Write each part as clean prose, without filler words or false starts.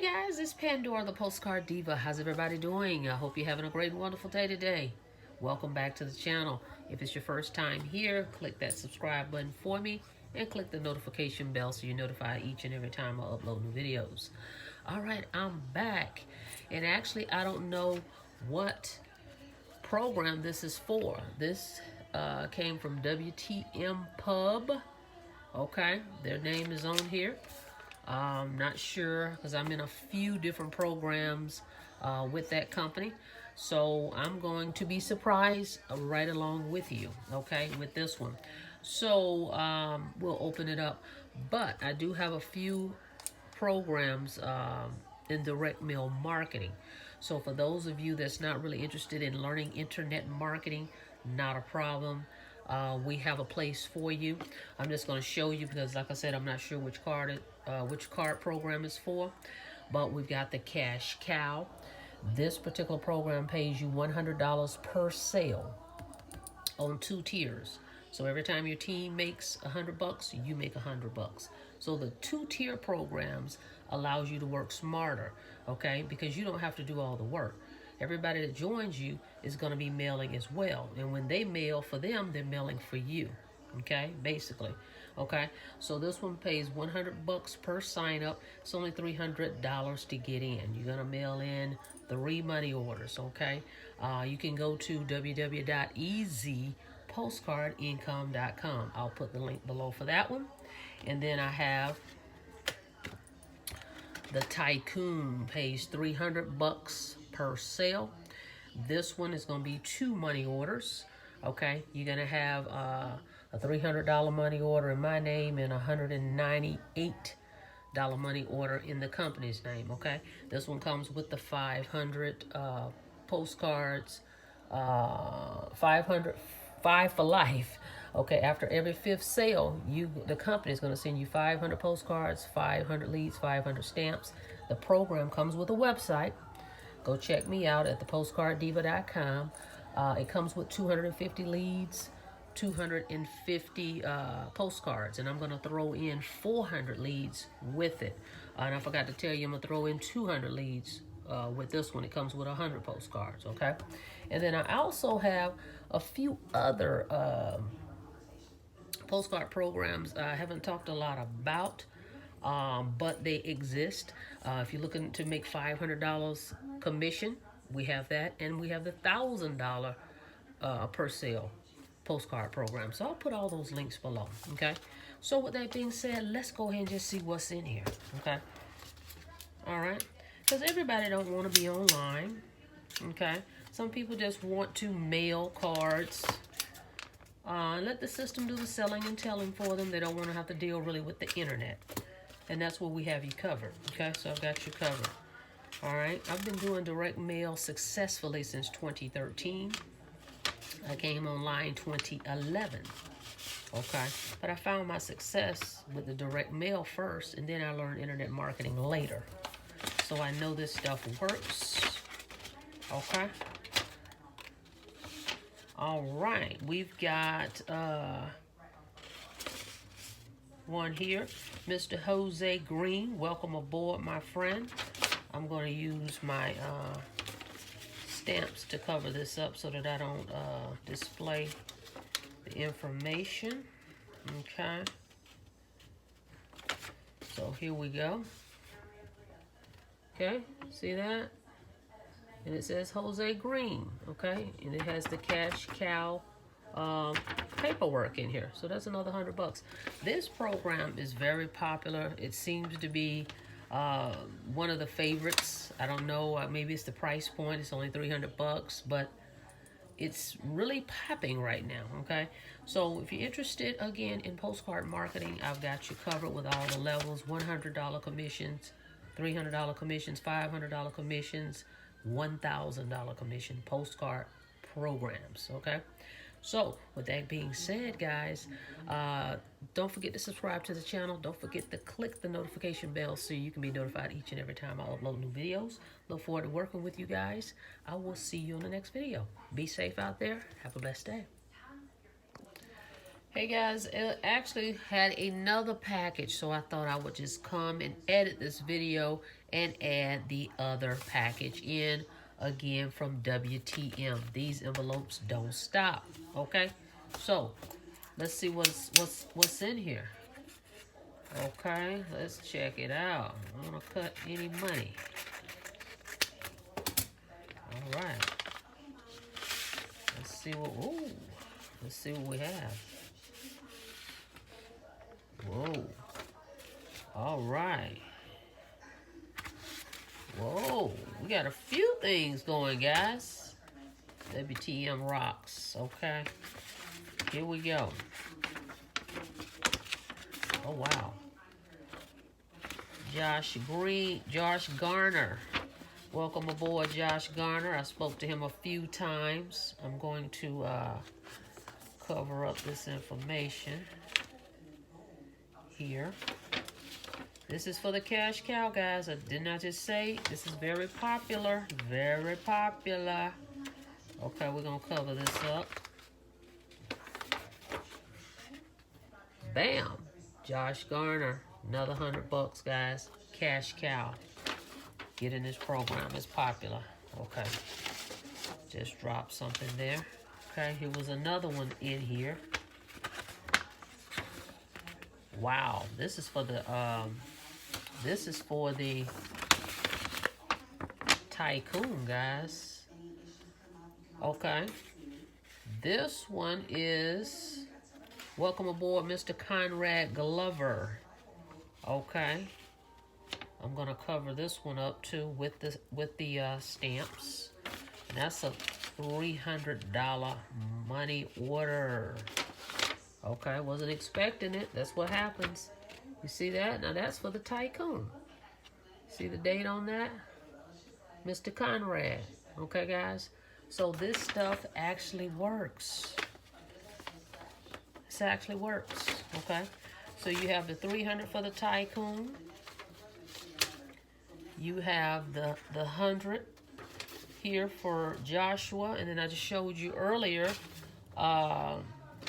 Hey guys, it's Pandora, the Postcard Diva. How's everybody doing? I hope you're having a great and wonderful day today. Welcome back to the channel. If it's your first time here, click that subscribe button for me and click the notification bell so you're notified each and every time I upload new videos. All right, I'm back. And actually, I don't know what program this is for. This came from WTM Pub. Okay, their name is on here. Not sure because I'm in a few different programs with that company. So I'm going to be surprised right along with you, okay, with this one. So we'll open it up. But I do have a few programs in direct mail marketing. So for those of you that's not really interested in learning internet marketing, not a problem. We have a place for you. I'm just going to show you because, like I said, I'm not sure which card program is for. But we've got the Cash Cow. This particular program pays you $100 per sale on 2 tiers. So every time your team makes $100, you make $100. So the 2-tier programs allows you to work smarter, okay? Because you don't have to do all the work. Everybody that joins you is going to be mailing as well. And when they mail for them, they're mailing for you. Okay, basically. Okay, so this one pays $100 per sign up. It's only $300 to get in. You're going to mail in 3 money orders. Okay, you can go to www.easypostcardincome.com. I'll put the link below for that one. And then I have the Tycoon, pays $300 per sale. This one is going to be 2 money orders. Okay, you're going to have a $300 money order in my name and a $198 money order in the company's name. Okay, this one comes with the 500 postcards, 5 for life. Okay, after every 5th sale, the company is going to send you 500 postcards, 500 leads, 500 stamps. The program comes with a website. Go check me out at thepostcarddiva.com. It comes with 250 leads, 250 postcards, and I'm going to throw in 400 leads with it. And I forgot to tell you, I'm going to throw in 200 leads with this one. It comes with 100 postcards, okay? And then I also have a few other postcard programs I haven't talked a lot about, but they exist. If you're looking to make $500 commission, we have that, and we have the $1,000 per sale postcard program. So I'll put all those links below, okay? So with that being said, let's go ahead and just see what's in here, okay? All right, because everybody don't want to be online, okay? Some people just want to mail cards. Let the system do the selling and telling for them. They don't want to have to deal really with the internet. And that's where we have you covered, okay? So I've got you covered. All right, I've been doing direct mail successfully since 2013. I came online 2011, okay? But I found my success with the direct mail first, and then I learned internet marketing later. So I know this stuff works, okay? All right, we've got one here. Mr. Jose Green, welcome aboard, my friend. I'm going to use my stamps to cover this up so that I don't display the information. Okay. So here we go. Okay, see that? And it says Jose Green, okay? And it has the Cash Cow paperwork in here. So that's another $100. This program is very popular. It seems to be one of the favorites. I don't know, maybe it's the price point. It's only $300, but it's really popping right now, okay? So if you're interested, again, in postcard marketing, I've got you covered with all the levels: $100 commissions, $300 commissions, $500 commissions, $1,000 commission postcard programs, okay? So with that being said, guys, don't forget to subscribe to the channel. Don't forget to click the notification bell so you can be notified each and every time I upload new videos. Look forward to working with you guys. I will see you in the next video. Be safe out there. Have a blessed day. Hey guys, it actually had another package, so I thought I would just come and edit this video and add the other package in again from WTM. These envelopes don't stop. Okay, so let's see what's in here. Okay, let's check it out. I don't want to cut any money. All right, let's see what. Ooh, let's see what we have. Whoa. All right. Whoa. We got a few things going, guys. WTM rocks. Okay. Here we go. Oh, wow. Josh Garner. Welcome aboard, Josh Garner. I spoke to him a few times. I'm going to cover up this information here. This is for the cash cow, guys. Didn't I just say this is very popular? Very popular. Okay, we're gonna cover this up. Bam! Josh Garner, another $100, guys. Cash cow. Get in this program. It's popular. Okay. Just drop something there. Okay, here was another one in here. Wow, this is for the Tycoon, guys. Okay. This one is welcome aboard, Mr. Conrad Glover. Okay. I'm gonna cover this one up too with the stamps. And that's a $300 money order. Okay, wasn't expecting it. That's what happens. You see that? Now that's for the Tycoon. See the date on that? Mr. Conrad. Okay, guys? So this stuff actually works. This actually works. Okay? So you have the $300 for the Tycoon. You have the $100 here for Joshua. And then I just showed you earlier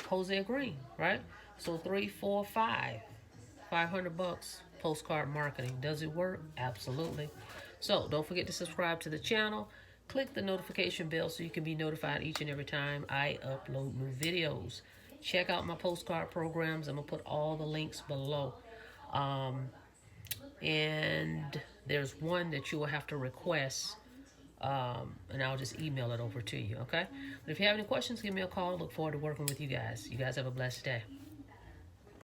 Jose Green, right? So 3, 4, 5. $500 postcard marketing. Does it work? Absolutely. So don't forget to subscribe to the channel. Click the notification bell so you can be notified each and every time I upload new videos. Check out my postcard programs. I'm going to put all the links below. And there's one that you will have to request. And I'll just email it over to you, okay? But if you have any questions, give me a call. Look forward to working with you guys. You guys have a blessed day.